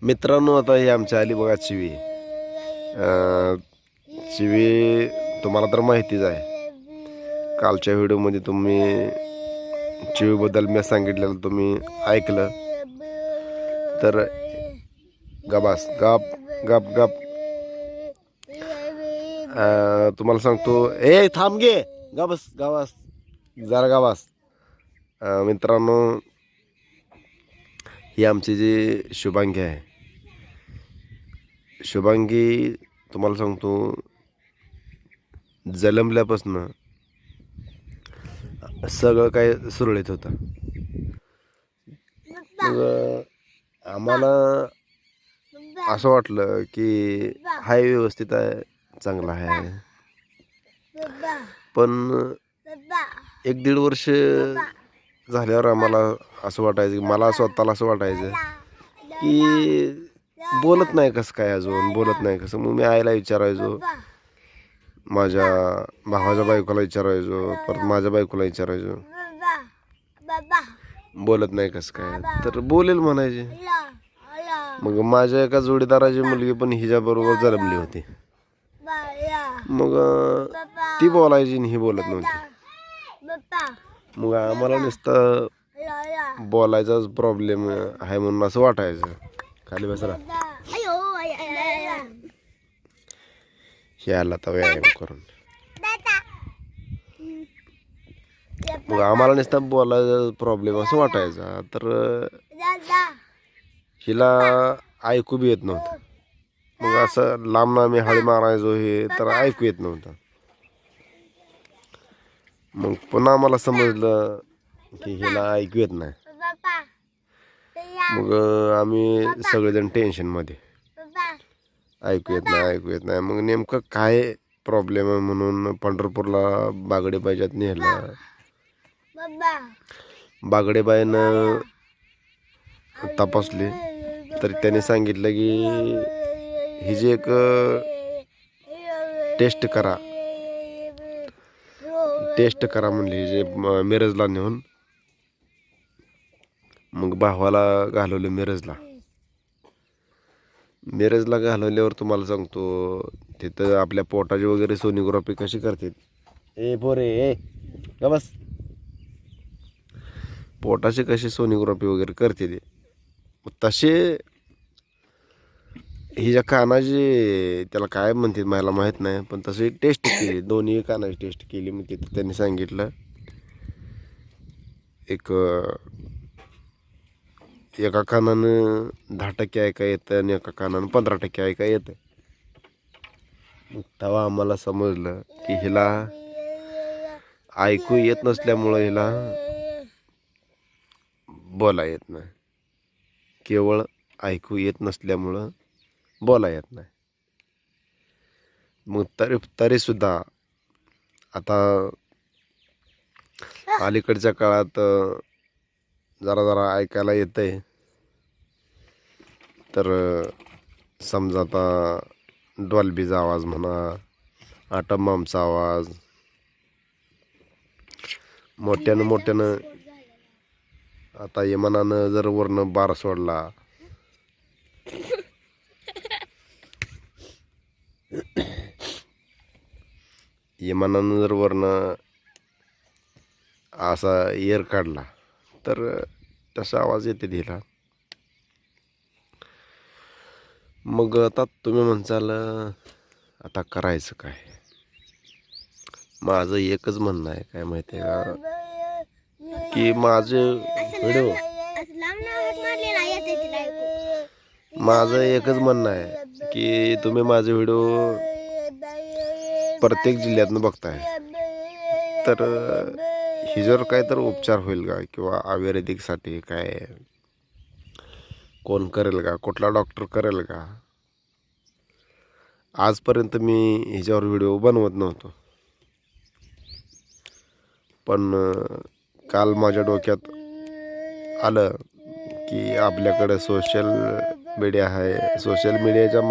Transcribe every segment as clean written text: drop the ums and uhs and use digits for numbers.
मित्रांनो, आता ही आमच्या आली बघा चिवी. चिवी तुम्हाला तर माहितीच आहे. कालच्या व्हिडिओमध्ये तुम्ही चिवीबद्दल मी सांगितलेलं तुम्ही ऐकलं. तर गबास गप गप गप तुम्हाला सांगतो. थांब गे, गबस गावास जरा गावास. मित्रांनो, ही आमची जी शुभांगी आहे. शुभांगी तुम्हाला सांगतो, जन्मल्यापासून सगळं काय सुरळीत होतं. मग आम्हाला असं वाटलं की हाय व्यवस्थित आहे, चांगला आहे. पण 1-1.5 वर्ष झाल्यावर आम्हाला असं वाटायचं की मला स्वतःला असं वाटायचं की बोलत नाही कसं काय, अजून बोलत नाही कसं. मग मी आईला विचारायचो, माझ्या भावाच्या बायकोला विचारायचो, परत माझ्या बायकोला विचारायचो, बोलत नाही कसं काय. तर बोलेल म्हणायचे. मग माझ्या एका जोडीदाराची मुलगी पण हिच्याबरोबर जन्मली होती. मग ती बोलायची आणि ही बोलत नव्हती. मग आम्हाला नुसतं बोलायचाच प्रॉब्लेम आहे म्हणून असं वाटायचं. खाली बसरा हे आला तर व्यायाम करून. मग आम्हाला नुसतं बोलायचा प्रॉब्लेम असं वाटायचा. तर हिला ऐकू बी येत नव्हतं. मग असं लांब आम्ही हळी मारायचो हे, तर ऐकू येत नव्हतं. मग पुन्हा आम्हाला समजलं की हिला ऐकू येत नाही. मग आम्ही सगळेजण टेन्शनमध्ये, ऐकू येत नाही ऐकू येत नाही. मग नेमकं काय प्रॉब्लेम आहे म्हणून पंढरपूरला बागडेबाईच्यात नेलं. बागडेबाईनं तपासले तर त्याने सांगितलं की ही जी एक टेस्ट करा म्हणली, जे मिरजला नेऊन. मग भावाला घालवलं मिरजला घालवल्यावर तुम्हाला सांगतो, तिथं आपल्या पोटाची वगैरे सोनोग्राफी कशी करतात. पोरे बस, पोटाची कशी सोनोग्राफी वगैरे करते ते तसे हिच्या कानाची, त्याला काय म्हणतात मला माहीत नाही, पण तशी टेस्ट केली. दोन्ही कानाची टेस्ट केली. मग तिथं त्यांनी सांगितलं एका कानानं 10% ऐका येतं आणि एका कानानं 15% ऐका येतं. मग तेव्हा आम्हाला समजलं की हिला ऐकू येत नसल्यामुळं हिला बोला येत नाही. केवळ ऐकू येत नसल्यामुळं बोला येत नाही. मग तरी सुद्धा आता अलीकडच्या काळात जरा ऐकायला येतंय. तर समजा आता डॉल्बीचा आवाज म्हणा, आटम बॉम्बचा आवाज, मोठ्यानं आता यमनानं जर वरनं बार सोडला, यमनानं जर वरनं असा एअर काढला तर तसा आवाज येते तिला. मग आता तुम्ही म्हणसाल आता करायचं काय. माझं एकच म्हणणं आहे, काय माहिती आहे का, की माझं एकच म्हणणं आहे की तुम्ही माझे व्हिडिओ प्रत्येक जिल्ह्यातनं बघताय, तर हिच्यावर काय तर उपचार होईल का, किंवा आयुर्वेदिकसाठी काय कोण करेल का, कुठला डॉक्टर करेल का. आजपर्यंत मी हिच्यावर व्हिडिओ बनवत नव्हतो. पण काल माझ्या डोक्यात आलं की आपल्याकडे सोशल मीडिया आहे. सोशल मीडियाच्या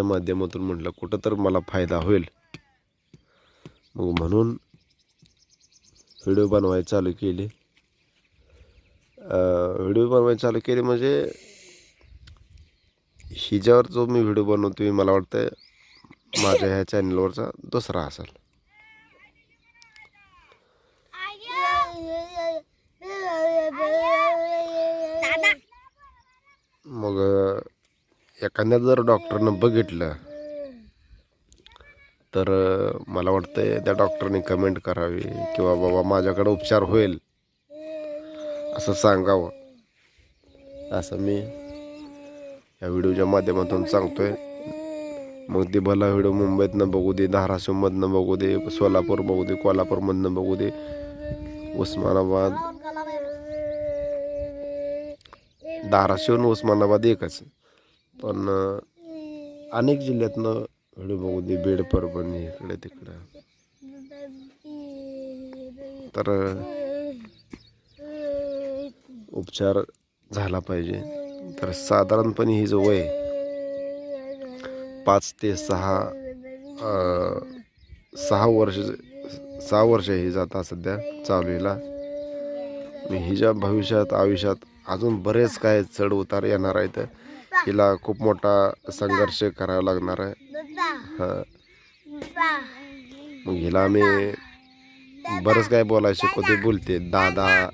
माध्यमातून म्हटलं कुठं तर मला फायदा होईल. मग म्हणून व्हिडिओ बनवायला चालू केले. व्हिडिओ बनवायला चालू केले म्हणजे हिच्यावर जो मी व्हिडिओ बनवतोय मला वाटतं माझ्या ह्या चॅनलवरचा दुसरा असेल. मग एखाद्या जर डॉक्टरनं बघितलं तर मला वाटतं त्या डॉक्टरने कमेंट करावी किंवा बाबा माझ्याकडे उपचार होईल असं सांगावं, असं मी या व्हिडिओच्या माध्यमातून सांगतोय. मग ते भला व्हिडिओ मुंबईतनं बघू दे, धाराशिवमधनं बघू दे, सोलापूर बघू दे, कोल्हापूरमधनं बघू दे, उस्मानाबाद, धाराशिव आणि उस्मानाबाद एकच, पण अनेक जिल्ह्यातनं व्हिडिओ बघू दे, बीड, परभणी, इकडे तिकडं. तर उपचार झाला पाहिजे. तर साधारणपणे ही जो वय 5 ते 6 वर्ष ही जाता सध्या चालूला. मी हिच्या भविष्यात आयुष्यात अजून बरेच काय चढ उतार येणार आहेत. हिला खूप मोठा संघर्ष करावा लागणार आहे. हां, मग हिला आम्ही बरंच काय बोलायला शिकवते, बोलते दादा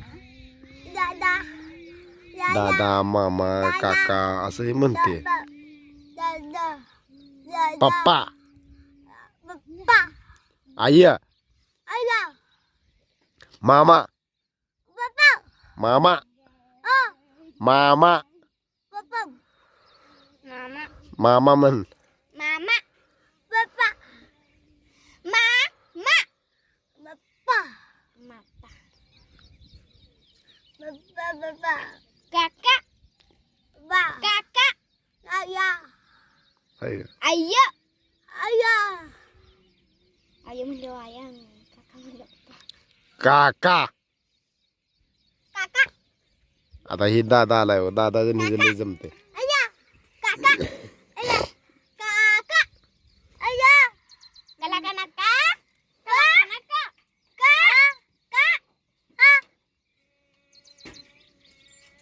दादा, मामा, काका असं हे म्हणते. पप्पा, आई, मामा, मामा, मामा, मामा म्हण. काका, काका, आया, आया, आया, आया म्हणलं आया, काका म्हणलं काका. काका. आता ही दादा आलाय हो, दादा निघाले जमते. आया, काका, आया, काका, आया, गला का नका, नका,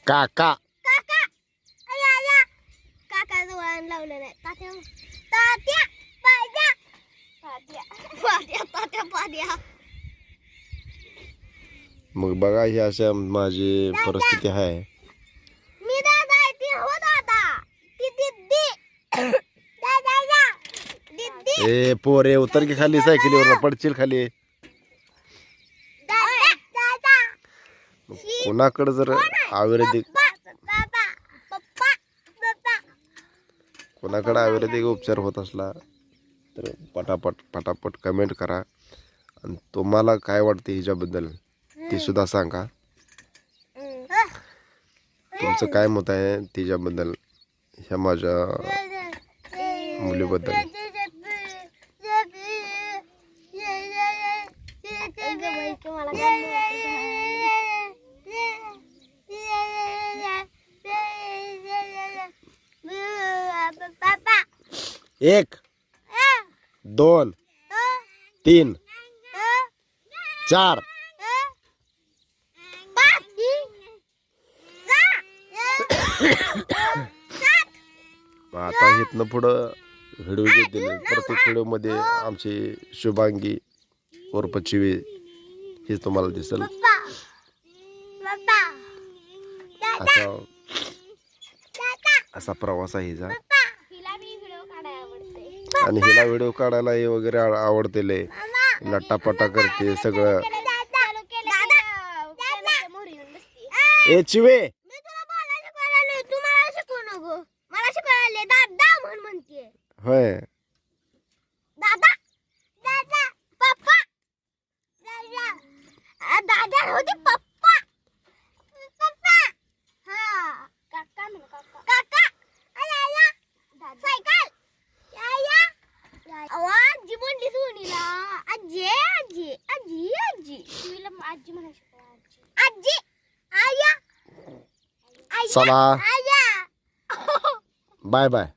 काका, काका, आया, आया, काकाचं वळण लावलं नाही. तात्या, तात्या, पाद्या, पाद्या, पाद्या, तात्या, पाद्या. मग बघा ही अशा माझी परिस्थिती आहे. मी दादा आहे ती, हो दादा, ती दिद्दी, दादा, दिद्दी, ए पोरे उतर की खाली, सायकलीवर पडशील खाली. दादा, दादा, कोणाकडे जर आयुर्वेदिक बाबा, पप्पा, पप्पा. कोणाकडे आयुर्वेदिक उपचार होत असला तर पटापट कमेंट करा. आणि तुम्हाला काय वाटते हिच्याबद्दल ते सुद्धा सांगा. तुमचं काय मत आहे तिच्याबद्दल, ह्या माझ्या मुलीबद्दल. एक, 2, 3, 4. आता इथनं पुढं व्हिडिओ घेतील. प्रत्येक व्हिडिओमध्ये आमची शुभांगी उर्फ चिवे हेच तुम्हाला दिसेल. असा प्रवास आहे हिचा. आणि हिला व्हिडिओ काढायला हे वगैरे आवडते, लय लट्टापट्टा करते सगळं. ए चिवे, होय दादा, दादा, पप्पा, दादा, दादा होते पप्पा, पप्पा, हा, काका म्हण, काका, काका, आया, सायकल, आया, आजी म्हणली सोनीला, आजी, आजी, आजी, आजी, तुला आजी म्हणायची, आजी, आया, चला आया. Bye bye.